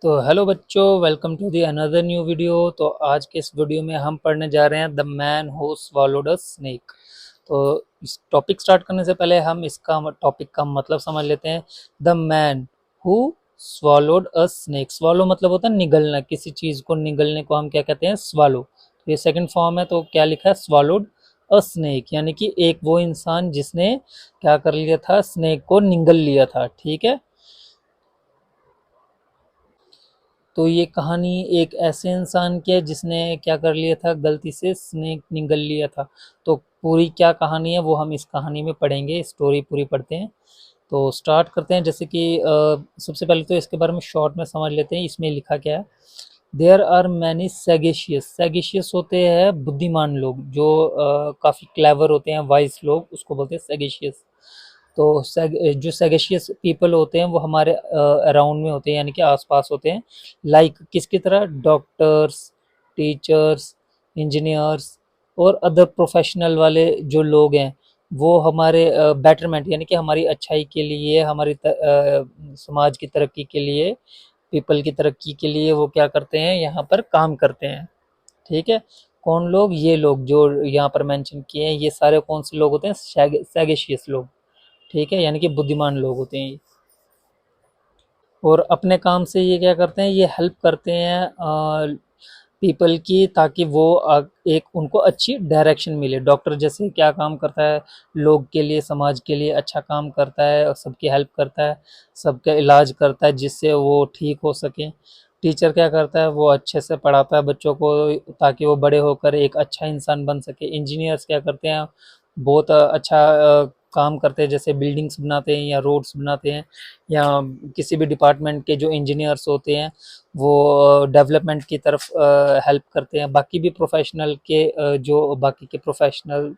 तो हेलो बच्चों, welcome to the another new video. तो आज के इस वीडियो में हम पढ़ने जा रहे हैं the man who swallowed a snake. तो इस टॉपिक स्टार्ट करने से पहले हम इसका टॉपिक का मतलब समझ लेते हैं। The man who swallowed a snake. Swallow मतलब होता है निगलना, किसी चीज को निगलने को हम क्या कहते हैं? स्वॉलो। तो ये सेकंड फॉर्म है, तो क्या लिखा है? स्वॉलोड अ स्नेक, यानी कि एक वो इंसान जिसने क्या कर लिया था? स्नेक को निगल लिया था। ठीक है। तो ये कहानी एक ऐसे इंसान की है जिसने क्या कर लिया था? गलती से स्नेक निगल लिया था। तो पूरी क्या कहानी है वो हम इस कहानी में पढ़ेंगे। स्टोरी पूरी पढ़ते हैं। तो स्टार्ट करते हैं। जैसे कि सबसे पहले तो इसके बारे में शॉर्ट में समझ लेते हैं, इसमें लिखा क्या है। There are many sagacious. Sagacious होते हैं बुद्धिमान लोग, जो काफ़ी क्लेवर होते हैं, वाइज लोग, उसको बोलते हैं सैगेशियस। तो जो सैगेशियस पीपल होते हैं वो हमारे अराउंड में होते हैं, यानी कि आसपास होते हैं। लाइक किसकी तरह? डॉक्टर्स, टीचर्स, इंजीनियर्स और अदर प्रोफेशनल वाले जो लोग हैं, वो हमारे बेटरमेंट यानी कि हमारी अच्छाई के लिए, हमारी समाज की तरक्की के लिए, पीपल की तरक्की के लिए वो क्या करते हैं? यहाँ पर काम करते हैं। ठीक है। कौन लोग? ये लोग जो यहाँ पर मेंशन किए हैं, ये सारे कौन से लोग होते हैं? सैगेशियस लोग। ठीक है, यानी कि बुद्धिमान लोग होते हैं ये। और अपने काम से ये क्या करते हैं? ये हेल्प करते हैं पीपल की, ताकि वो एक उनको अच्छी डायरेक्शन मिले। डॉक्टर जैसे क्या काम करता है? लोग के लिए, समाज के लिए अच्छा काम करता है और सबकी हेल्प करता है, सबका इलाज करता है जिससे वो ठीक हो सके। टीचर क्या करता है? वो अच्छे से पढ़ाता है बच्चों को ताकि वो बड़े होकर एक अच्छा इंसान बन सके। इंजीनियर्स क्या करते हैं? बहुत अच्छा काम करते हैं, जैसे बिल्डिंग्स बनाते हैं या रोड्स बनाते हैं, या किसी भी डिपार्टमेंट के जो इंजीनियर्स होते हैं वो डेवलपमेंट की तरफ हेल्प करते हैं। बाकी भी प्रोफेशनल के जो बाकी के प्रोफेशनल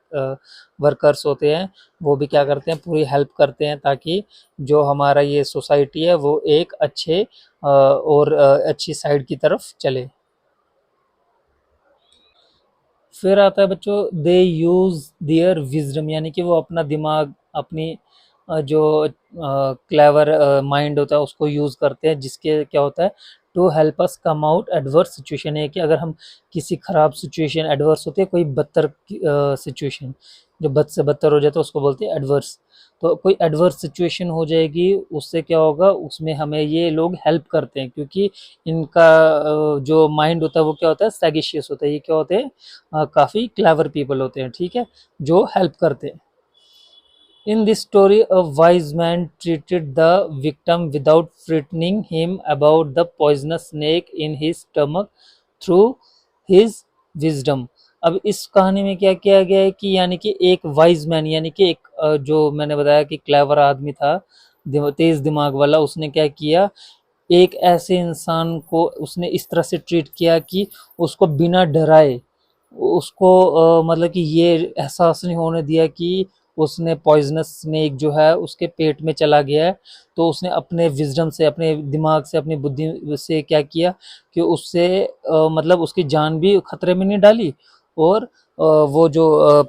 वर्कर्स होते हैं वो भी क्या करते हैं? पूरी हेल्प करते हैं ताकि जो हमारा ये सोसाइटी है वो एक अच्छे और अच्छी साइड की तरफ चले। फिर आता है बच्चों, दे यूज देयर विजडम, यानी कि वो अपना दिमाग, अपनी जो क्लेवर माइंड होता है उसको यूज करते हैं, जिसके क्या होता है? To help us come out adverse situation. है कि अगर हम किसी खराब सिचुएशन, एडवर्स होती है कोई बदतर सिचुएशन, जो बद से बदतर हो जाता है उसको बोलते हैं एडवर्स। तो कोई एडवर्स सिचुएशन हो जाएगी, उससे क्या होगा? उसमें हमें ये लोग हेल्प करते हैं, क्योंकि इनका जो माइंड होता है वो क्या होता है? सैगिशियस होता है। ये क्या होते हैं? काफ़ी क्लेवर पीपल होते हैं। ठीक है, जो हेल्प करते हैं। In this story a wise man treated the victim without frightening him about the poisonous snake in his stomach through his wisdom. अब इस कहानी में क्या किया गया है कि यानी कि एक वाइज मैन, यानी कि एक जो मैंने बताया कि क्लेवर आदमी था, तेज दिमाग वाला, उसने क्या किया? एक ऐसे इंसान को उसने इस तरह से ट्रीट किया कि उसको बिना डराए, उसको मतलब कि ये एहसास नहीं होने दिया कि उसने पॉइजनस स्नेक जो है उसके पेट में चला गया है। तो उसने अपने विजडम से, अपने दिमाग से, अपनी बुद्धि से क्या किया कि उससे मतलब उसकी जान भी खतरे में नहीं डाली, और वो जो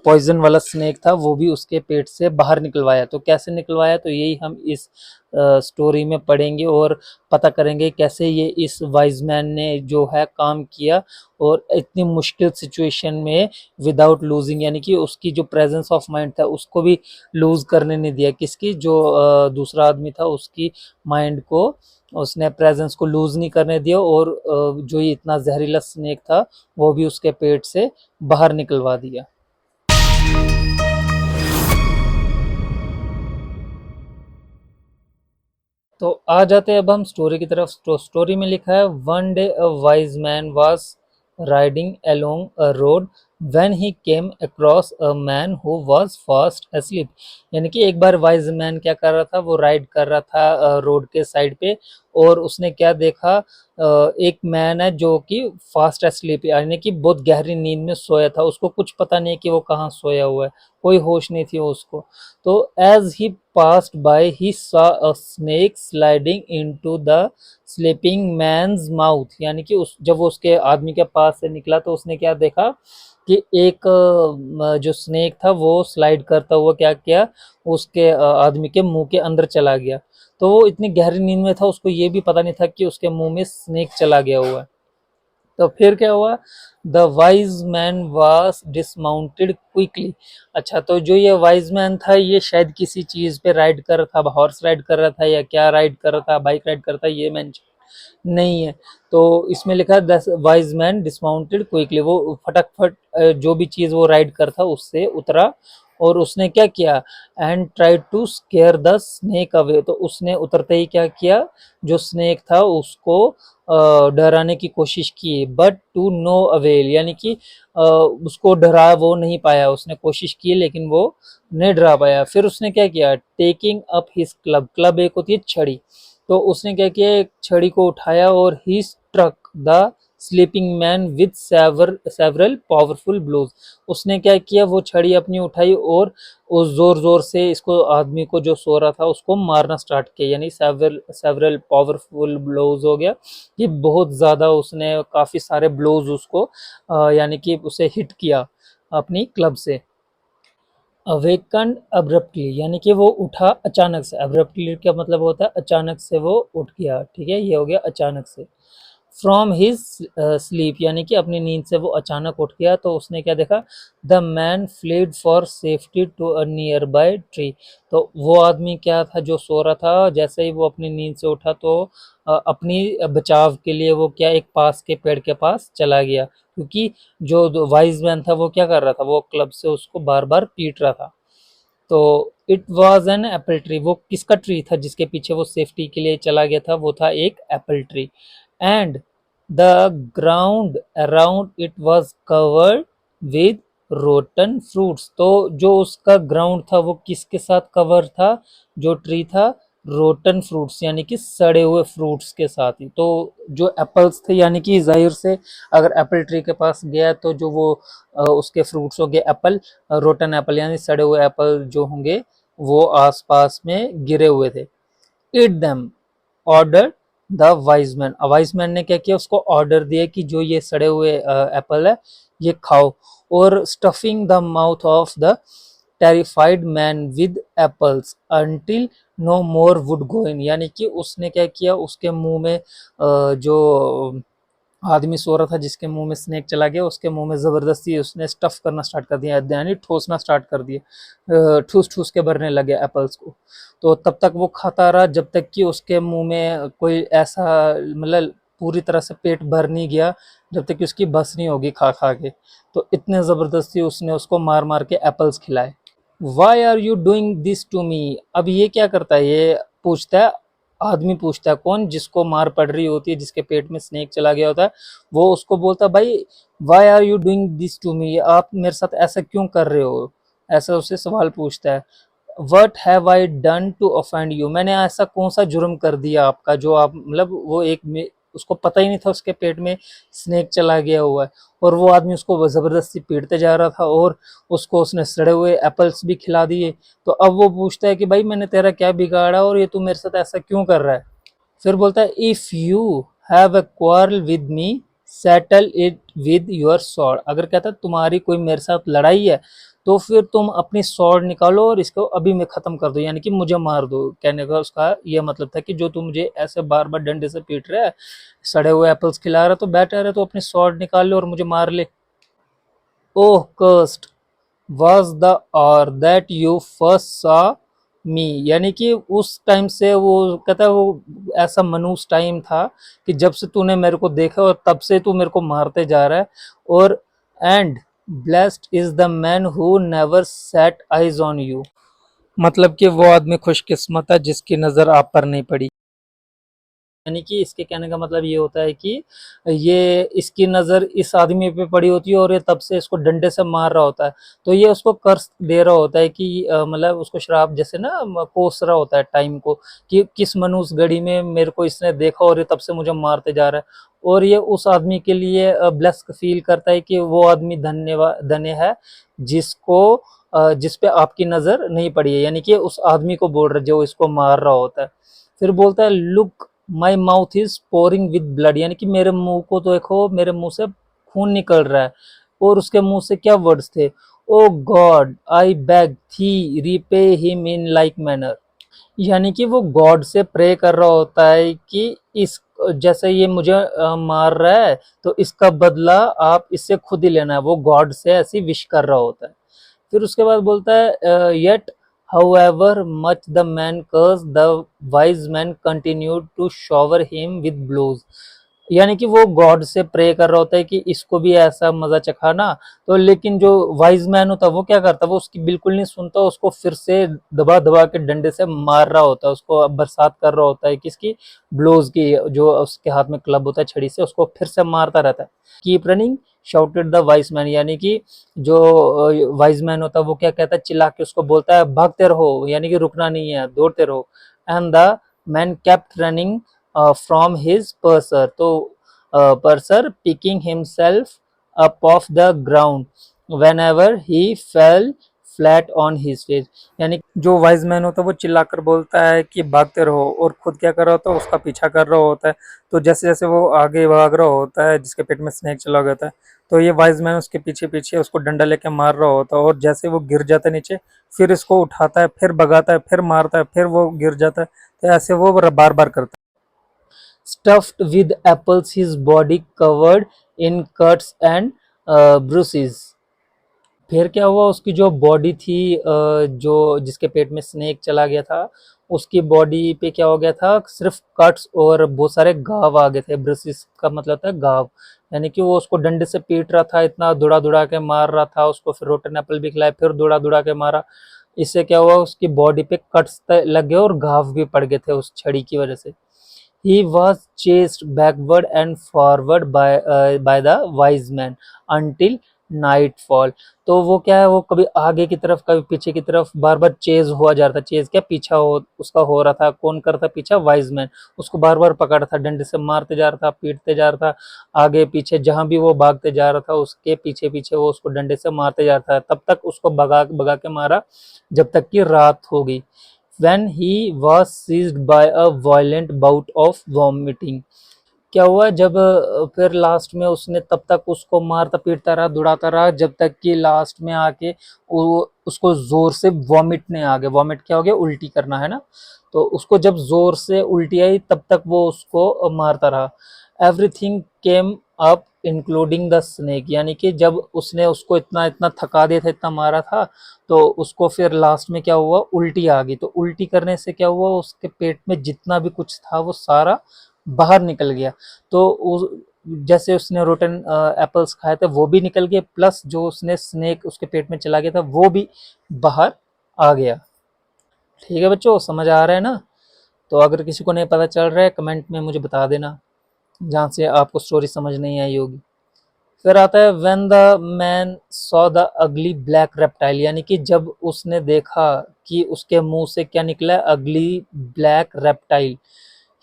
पॉइजन वाला स्नेक था वो भी उसके पेट से बाहर निकलवाया। तो कैसे निकलवाया? तो यही हम इस स्टोरी में पढ़ेंगे और पता करेंगे कैसे ये इस वाइज मैन ने जो है काम किया, और इतनी मुश्किल सिचुएशन में विदाउट लूजिंग, यानी कि उसकी जो प्रेजेंस ऑफ माइंड था उसको भी लूज करने नहीं दिया। किसकी? जो दूसरा आदमी था उसकी माइंड को उसने प्रेजेंस को लूज नहीं करने दिया, और जो ये इतना जहरीला स्नेक था वो भी उसके पेट से बाहर निकलवा दिया। तो आ जाते हैं अब हम स्टोरी की तरफ। तो स्टोरी में लिखा है, one day a wise man was riding along a road when he came across a man who was fast asleep। यानी कि एक बार वाइज मैन क्या कर रहा था? वो राइड कर रहा था रोड के साइड पे, और उसने क्या देखा? एक मैन है जो कि फास्ट asleep, यानी कि बहुत गहरी नींद में सोया था। उसको कुछ पता नहीं कि वो कहाँ सोया हुआ है, कोई होश नहीं थी उसको। तो as he passed by he saw a snake sliding into the sleeping man's mouth। यानी कि उस जब वो उसके आदमी के पास से निकला तो उसने क्या देखा कि एक जो स्नेक था वो स्लाइड करता हुआ क्या किया? उसके आदमी के मुंह के अंदर चला गया। तो वो इतनी गहरी नींद में था, उसको ये भी पता नहीं था कि उसके मुंह में स्नेक चला गया हुआ है। तो फिर क्या हुआ, the wise man was dismounted quickly. अच्छा, तो जो ये वाइज मैन था, ये शायद किसी चीज पे राइड कर रहा था, हॉर्स राइड कर रहा था या क्या राइड कर रहा था, बाइक राइड कर रहा था, ये मेंशन नहीं है। तो इसमें लिखा है the wise man dismounted quickly, वो फटाफट जो भी चीज वो राइड कर था उससे उतरा, और उसने क्या किया, and try to scare the snake away, तो उसने उतरते ही क्या किया, जो स्नेक था उसको डराने की कोशिश की, बट टू नो अवेल, यानी कि उसको डरा वो नहीं पाया, उसने कोशिश की लेकिन वो नहीं डरा पाया। फिर उसने क्या किया, taking up his club, club एक होती है छड़ी, तो उसने क्या किया, एक छड़ी को उठाया और he struck the sleeping man with several powerful blows. उसने क्या किया, वो छड़ी अपनी उठाई और उस जोर जोर से इसको आदमी को जो सो रहा था उसको मारना स्टार्ट किया, यानी सेवरल सेवरल पावरफुल ब्लोज हो गया। ये बहुत ज्यादा उसने काफी सारे ब्लोज उसको यानी कि उसे हिट किया अपनी क्लब से। अवेकन अब्रप्टली, यानी कि वो उठा अचानक से, अब्रप्टली का मतलब होता है अचानक से वो उठ गया, ठीक है, ये हो गया अचानक से। फ्रॉम हिज स्लीप, यानी कि अपनी नींद से वो अचानक उठ गया, तो उसने क्या देखा, the man fled for safety to a nearby tree. तो वो आदमी क्या था जो सो रहा था, जैसे ही वो अपनी नींद से उठा तो अपनी बचाव के लिए वो क्या, एक पास के पेड़ के पास चला गया, क्योंकि जो वाइज मैन था वो क्या कर रहा था, वो क्लब से उसको बार बार पीट रहा था। तो it was an apple tree, वो किसका ट्री था जिसके पीछे वो सेफ्टी के लिए चला गया था, वो था एक Apple tree. And the ground around it was covered with rotten fruits, तो जो उसका ग्राउंड था वो किसके साथ कवर था, जो ट्री था, रोटन फ्रूट्स यानी कि सड़े हुए फ्रूट्स के साथ ही। तो जो एप्पल्स थे, यानी कि जाहिर से अगर एप्पल ट्री के पास गया तो जो वो उसके फ्रूट्स हो गए एप्पल, रोटन एप्पल यानी सड़े हुए एप्पल जो होंगे वो आसपास में गिरे हुए थे। Eat them order the wise man, wise man ने क्या किया, उसको ऑर्डर दिया कि जो ये सड़े हुए एप्पल है ये खाओ, और stuffing the mouth of the terrified man with apples until no more would go in, यानी कि उसने क्या किया, उसके मुंह में जो आदमी सो रहा था जिसके मुंह में स्नेक चला गया, उसके मुंह में जबरदस्ती उसने स्टफ करना स्टार्ट कर दिया, यानी ठोसना स्टार्ट कर दिया, ठूस ठूस के भरने लगे एप्पल्स को। तो तब तक वो खाता रहा जब तक कि उसके मुंह में कोई ऐसा, मतलब पूरी तरह से पेट भर नहीं गया, जब तक कि उसकी बस नहीं होगी खा खा के। तो इतने जबरदस्ती उसने उसको मार मार के एप्पल्स खिलाए। Why are you doing this to me, अब ये क्या करता है, ये पूछता है, आदमी पूछता है, कौन, जिसको मार पड़ रही होती है, जिसके पेट में स्नेक चला गया होता है, वो उसको बोलता है, भाई why are you doing this to me, आप मेरे साथ ऐसा क्यों कर रहे हो, ऐसा उससे सवाल पूछता है। What have I done to offend you, मैंने ऐसा कौन सा जुर्म कर दिया आपका जो आप, मतलब वो उसको पता ही नहीं था उसके पेट में स्नेक चला गया हुआ है, और वो आदमी उसको जबरदस्ती पीटते जा रहा था, और उसको उसने सड़े हुए एप्पल्स भी खिला दिए। तो अब वो पूछता है कि भाई मैंने तेरा क्या बिगाड़ा और ये तू मेरे साथ ऐसा क्यों कर रहा है। फिर बोलता है, if you have a quarrel with me settle it with your sword, अगर कहता है तुम्हारी कोई मेरे साथ लड़ाई है तो फिर तुम अपनी स्वॉर्ड निकालो और इसको अभी में खत्म कर दो, यानी कि मुझे मार दो। कहने का उसका ये मतलब था कि जो तू मुझे ऐसे बार बार डंडे से पीट रहा है, सड़े हुए एप्पल्स खिला रहा है, तो बेटर है तो अपनी स्वॉर्ड निकाल ले और मुझे मार ले। ओह cursed was the hour that you first saw me, यानी कि उस टाइम से वो कहता है वो ऐसा मनूस टाइम था कि जब से तूने मेरे को देखा और तब से तू मेरे को मारते जा रहा है। और and blessed is the man who never set eyes on you, मतलब कि वो आदमी खुशकिस्मत है जिसकी नजर आप पर नहीं पड़ी। यानी कि इसके कहने का मतलब ये होता है कि ये इसकी नज़र इस आदमी पे पड़ी होती है और ये तब से इसको डंडे से मार रहा होता है। तो ये उसको कर्ज दे रहा होता है कि मतलब उसको श्राप जैसे ना कोस रहा होता है टाइम को, कि किस मनुष्य घड़ी में मेरे को इसने देखा और ये तब से मुझे मारते जा रहा है। और ये उस आदमी के लिए ब्लेस फील करता है कि वो आदमी धन्य है जिसको जिस पे आपकी नज़र नहीं पड़ी है, यानी कि उस आदमी को बोल रहा जो इसको मार रहा होता है। फिर बोलता है, look my mouth is pouring with blood, यानी कि मेरे मुंह को तो देखो, मेरे मुंह से खून निकल रहा है। और उसके मुंह से क्या वर्ड्स थे, ओ गॉड आई बैग थी repay him in like manner, यानी कि वो गॉड से प्रे कर रहा होता है कि इस जैसे ये मुझे मार रहा है तो इसका बदला आप इससे खुद ही लेना है, वो गॉड से ऐसी विश कर रहा होता है। फिर उसके बाद बोलता है yet however much the man curse the wise man continued to shower him with blows. यानी कि वो गॉड से प्रे कर रहा होता है कि इसको भी ऐसा मजा चखाना। तो लेकिन जो वाइज मैन होता है वो क्या करता है, वो उसकी बिल्कुल नहीं सुनता, उसको फिर से दबा दबा के डंडे से मार रहा होता है, उसको बरसात कर रहा होता है किसकी, ब्लोज की, जो उसके हाथ में क्लब होता है छड़ी से, उसको फिर से मारता रहता है। Keep running shouted the wise man, यानी कि जो वाइज मैन होता है वो क्या कहता है, चिल्ला के उसको बोलता है भागते रहो, यानी कि रुकना नहीं है, दौड़ते रहो। And the man kept running from his pursuer, तो pursuer picking himself up off the ground whenever he fell flat on his face. यानी जो वाइज मैन होता है वो चिल्लाकर बोलता है कि भागते रहो, और खुद क्या कर रहा होता है, उसका पीछा कर रहा होता है। तो जैसे जैसे वो आगे भाग रहा होता है, जिसके पेट में स्नेक चला गया था, तो ये वाइज मैन उसके पीछे पीछे उसको डंडा लेके मार रहा होता है, और जैसे वो गिर जाता है नीचे, फिर इसको उठाता है, फिर भगाता है, फिर मारता है, फिर वो गिर जाता है। तो ऐसे वो बार बार करता है। Stuffed with apples, his body covered in cuts and bruises। फिर क्या हुआ, उसकी जो बॉडी थी, जो जिसके पेट में स्नेक चला गया था, उसकी बॉडी पे क्या हो गया था, सिर्फ कट्स और बहुत सारे घाव आ गए थे। ब्रसिस का मतलब था घाव, यानी कि वो उसको डंडे से पीट रहा था, इतना दुड़ा दुड़ा के मार रहा था उसको, फिर रोटन एप्पल भी खिलाए, फिर दुड़ा दुड़ा के मारा। इससे क्या हुआ, उसकी बॉडी पे कट्स लग गए और घाव भी पड़ गए थे उस छड़ी की वजह से। He was chased backward and forward by the wise man until nightfall। तो वो क्या है, वो कभी आगे की तरफ कभी पीछे की तरफ बार बार चेज हुआ जा रहा था। चेज क्या, पीछा हो उसका हो रहा था। कौन करता पीछा, वाइज मैन। उसको बार बार पकड़ रहा था, डंडे से मारते जा रहा था, पीटते जा रहा था, आगे पीछे जहां भी वो भागते जा रहा था उसके पीछे पीछे वो उसको डंडे से मारते जा रहा था, तब तक उसको भगा भगा के मारा जब तक कि रात हो गई। when he was seized by a violent bout of vomiting। क्या हुआ, जब फिर लास्ट में उसने तब तक उसको मारता पीटता रहा, दुड़ाता रहा, जब तक कि लास्ट में आके वो उसको जोर से वॉमिट ने आ गया। वॉमिट क्या हो गया, उल्टी करना है ना। तो उसको जब जोर से उल्टी आई तब तक वो उसको मारता रहा। Everything came up including the snake, यानी कि जब उसने उसको इतना इतना थका दिया था, इतना मारा था, तो उसको फिर लास्ट में क्या हुआ, उल्टी आ गई। तो उल्टी करने से क्या हुआ, उसके पेट में जितना भी कुछ था वो सारा बाहर निकल गया। तो जैसे उसने रोटन एप्पल्स खाए थे वो भी निकल गए, प्लस जो उसने स्नेक उसके पेट में चला गया था वो भी बाहर आ गया। ठीक है बच्चों, समझ आ रहा है ना। तो अगर किसी को नहीं पता चल रहा है कमेंट में मुझे बता देना, जहाँ से आपको स्टोरी समझ नहीं आई होगी। फिर आता है when the man saw the ugly black reptile, यानी कि जब उसने देखा कि उसके मुंह से क्या निकला, अगली black reptile.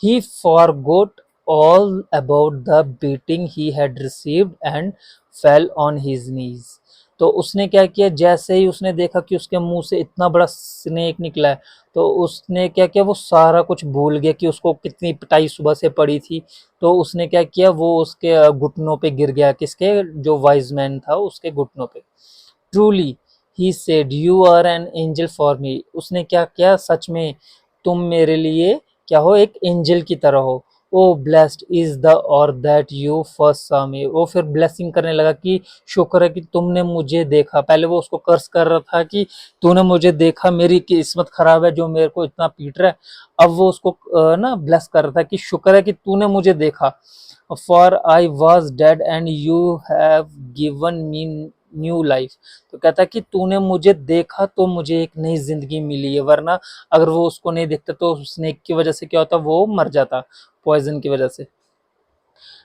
He forgot all about the beating he had received and fell on his knees. तो उसने क्या किया, जैसे ही उसने देखा कि उसके मुंह से इतना बड़ा स्नेक निकला है, तो उसने क्या किया, वो सारा कुछ भूल गया कि उसको कितनी पिटाई सुबह से पड़ी थी। तो उसने क्या किया, वो उसके घुटनों पे गिर गया, किसके, जो वाइज मैन था उसके घुटनों पे। Truly he said you are an angel for me. उसने क्या किया, सच में तुम मेरे लिए क्या हो, एक एंजल की तरह हो। ओ ब्लेस्ड इज द और दैट यू फर्स्ट सा मी। वो फिर ब्लेसिंग करने लगा कि शुक्र है कि तुमने मुझे देखा। पहले वो उसको कर्स कर रहा था कि तूने मुझे देखा, मेरी किस्मत खराब है जो मेरे को इतना पीट रहा है। अब वो उसको ना ब्लेस कर रहा था कि शुक्र है कि तूने मुझे देखा। For I was dead and you have given me new life. तो कहता है कि तूने मुझे देखा तो मुझे एक नई जिंदगी मिली है, वरना अगर वो उसको नहीं देखता तो स्नेक की वजह से क्या होता, वो मर जाता पॉइजन की वजह से।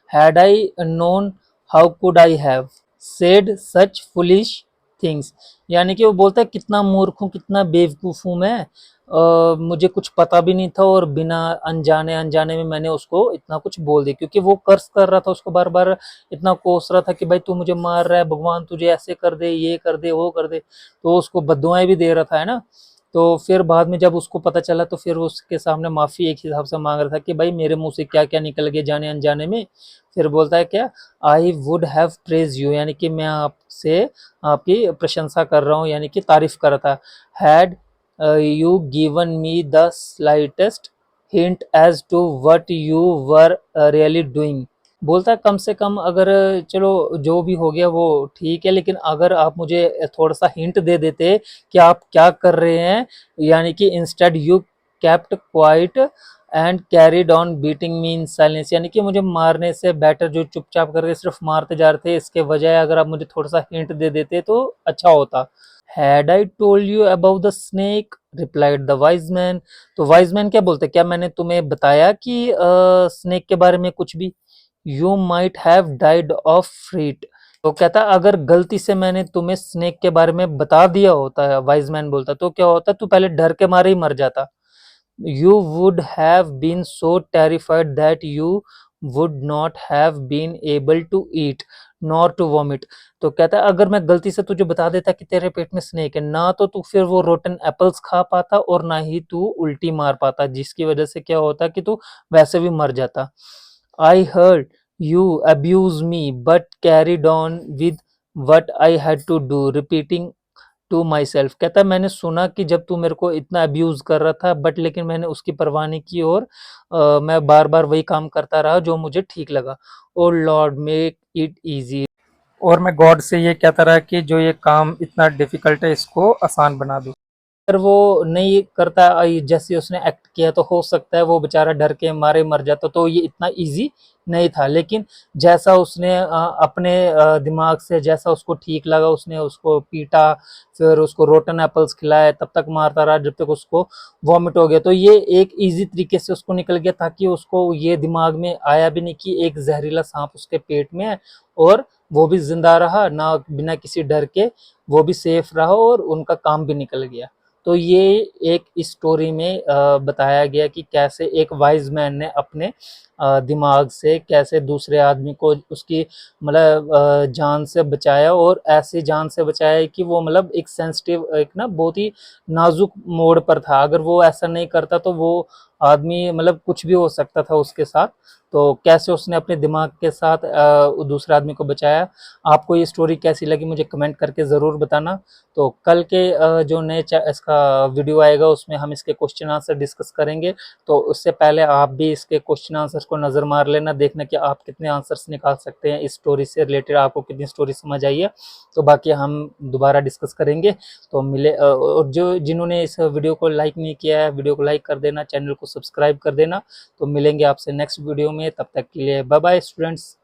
Had I known how could I have said such foolish things. यानी कि वो बोलता है कितना मूर्ख हूँ, कितना बेवकूफ़ हूँ मैं। मुझे कुछ पता भी नहीं था और बिना अनजाने अनजाने में मैंने उसको इतना कुछ बोल दिया, क्योंकि वो कर्स कर रहा था उसको बार बार, इतना कोस रहा था कि भाई तू मुझे मार रहा है, भगवान तुझे ऐसे कर दे, ये कर दे, वो कर दे। तो उसको बद्दुआएं भी दे रहा था, है ना। तो फिर बाद में जब उसको पता चला तो फिर उसके सामने माफ़ी एक हिसाब से मांग रहा था कि भाई मेरे मुंह से क्या क्या निकल गया जाने अनजाने में। फिर बोलता है क्या, I would have praise you, यानी कि मैं आपसे आपकी प्रशंसा कर रहा हूँ, यानी कि तारीफ कर रहा था। Had you given me the slightest hint as to what you were really doing. बोलता है कम से कम अगर चलो जो भी हो गया वो ठीक है, लेकिन अगर आप मुझे थोड़ा सा हिंट दे देते कि आप क्या कर रहे हैं, यानी कि instead you kept quiet and carried on beating me in silence, यानी कि मुझे मारने से बेटर जो चुपचाप करके सिर्फ मारते जा रहे थे, इसके बजाय अगर आप मुझे थोड़ा सा हिंट दे देते तो अच्छा होता। Had I told you about the snake, replied the wise man. तो वाइज मैन क्या बोलते, क्या मैंने तुम्हें बताया कि स्नेक के बारे में कुछ भी? You might have died of fright. तो कहता अगर गलती से मैंने तुम्हें स्नेक के बारे में बता दिया होता है, वाइज मैन बोलता, तो क्या होता, तू पहले डर के मारे ही मर जाता। You would have been so terrified that you would not have been able to eat nor to vomit। तो कहता है अगर मैं गलती से तुझे बता देता कि तेरे पेट में स्नेक है, ना तो तू फिर वो रोटन एप्पल्स खा पाता और ना ही तू उल्टी मार पाता, जिसकी वजह से क्या होता कि तू वैसे भी मर जाता। I heard you abuse me but carried on with what I had to do, repeating to myself. कहता है मैंने सुना कि जब तू मेरे को इतना अब्यूज कर रहा था, बट लेकिन मैंने उसकी परवाह नहीं की और मैं बार बार वही काम करता रहा जो मुझे ठीक लगा। ओ लॉर्ड मेक इट इजी, और मैं गॉड से ये कहता रहा कि जो ये काम इतना डिफिकल्ट है इसको आसान बना दो। अगर वो नहीं करता जैसे उसने एक्ट किया, तो हो सकता है वो बेचारा डर के मारे मर जाता, तो ये इतना इजी नहीं था। लेकिन जैसा उसने अपने दिमाग से जैसा उसको ठीक लगा, उसने उसको पीटा, फिर उसको रोटन एप्पल्स खिलाए, तब तक मारता रहा जब तक उसको वॉमिट हो गया। तो ये एक इजी तरीके से उसको निकल गया, ताकि उसको ये दिमाग में आया भी नहीं कि एक जहरीला सांप उसके पेट में है, और वो भी जिंदा रहा ना, बिना किसी डर के वो भी सेफ रहा और उनका काम भी निकल गया। तो ये एक स्टोरी में बताया गया कि कैसे एक वाइज मैन ने अपने दिमाग से कैसे दूसरे आदमी को उसकी मतलब जान से बचाया, और ऐसी जान से बचाया कि वो मतलब एक सेंसिटिव, एक ना बहुत ही नाजुक मोड़ पर था। अगर वो ऐसा नहीं करता तो वो आदमी मतलब कुछ भी हो सकता था उसके साथ। तो कैसे उसने अपने दिमाग के साथ दूसरे आदमी को बचाया। आपको ये स्टोरी कैसी लगी मुझे कमेंट करके ज़रूर बताना। तो कल के जो नए इसका वीडियो आएगा उसमें हम इसके क्वेश्चन आंसर डिस्कस करेंगे। तो उससे पहले आप भी इसके क्वेश्चन आंसर्स को नज़र मार लेना, देखना कि आप कितने आंसर्स निकाल सकते हैं इस स्टोरी से रिलेटेड, आपको कितनी स्टोरी समझ आई है। तो बाकी हम दोबारा डिस्कस करेंगे। तो मिले, और जो जिन्होंने इस वीडियो को लाइक नहीं किया है, वीडियो को लाइक कर देना, चैनल को सब्सक्राइब कर देना। तो मिलेंगे आपसे नेक्स्ट वीडियो में, तब तक के लिए बाय बाय स्टूडेंट्स।